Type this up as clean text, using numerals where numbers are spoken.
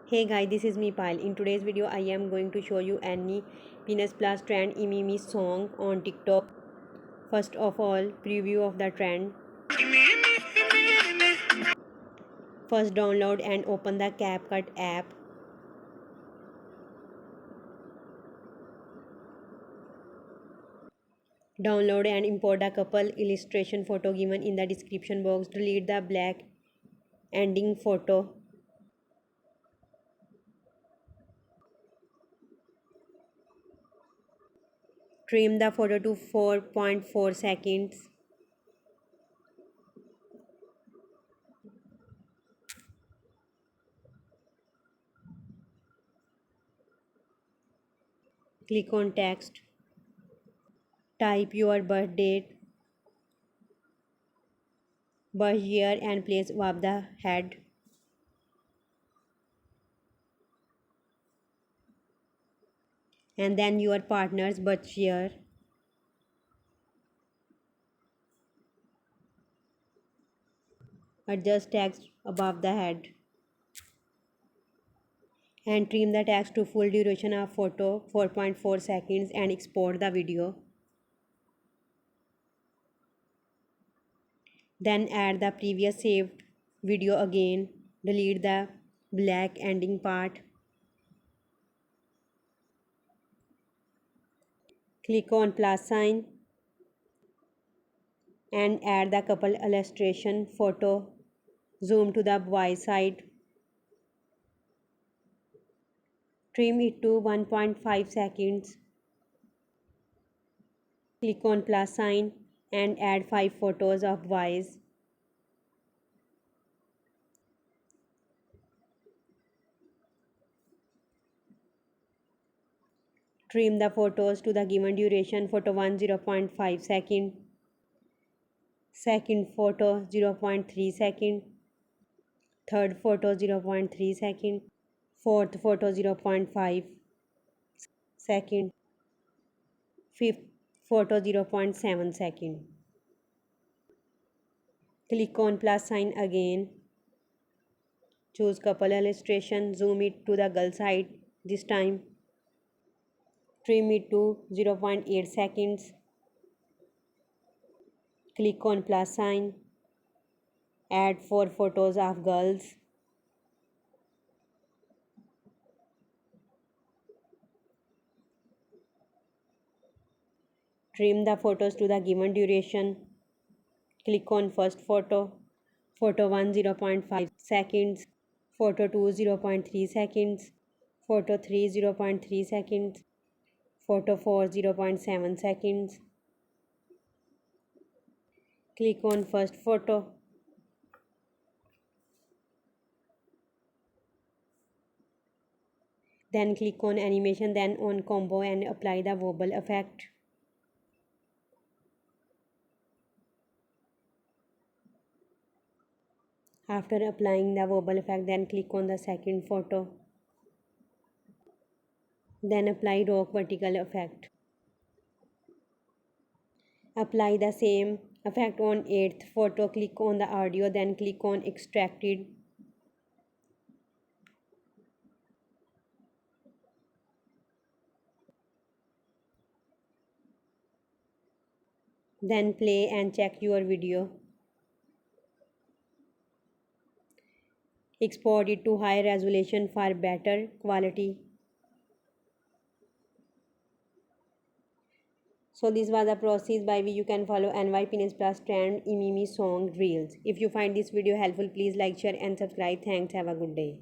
Hey guys, this is me Pile. In today's video, I am going to show you any Penis Plus trend Imimi song on TikTok. First of all, preview of the trend. First, download and open the CapCut app. Download and import the couple illustration photo given in the description box. Delete the black ending photo. Trim the photo to 4.4 seconds. Click on text. Type your birth date, birth year and place above the head. And then your partner's birth year. Adjust text above the head. And trim the text to full duration of photo 4.4 seconds and export the video. Then add the previous saved video again. Delete the black ending part. Click on plus sign and add the couple illustration photo. Zoom to the Y side. Trim it to 1.5 seconds. Click on plus sign and add 5 photos of Y's. Trim the photos to the given duration. Photo 1 0.5 second. Second photo 0.3 second. Third photo 0.3 second. Fourth photo 0.5 second. Fifth photo 0.7 second. Click on plus sign again. Choose couple illustration. Zoom it to the girl side this time. Trim it to 0.8 seconds. Click on plus sign. Add 4 photos of girls. Trim the photos to the given duration. Click on first photo. Photo 1 0.5 seconds. Photo 2 0.3 seconds. Photo 3 0.3 seconds. Photo 4 0.7 seconds. Click on first photo. Then click on animation, then on combo and apply the wobble effect. After applying the wobble effect, then click on the second photo. Then apply rock vertical effect. Apply the same effect on 8th photo. Click on the audio, then click on extracted. Then play and check your video. Export it to high resolution for better quality. So this was the process by which you can follow NY Penis Plus trend Imimi song reels. If you find this video helpful, please like, share and subscribe. Thanks. Have a good day.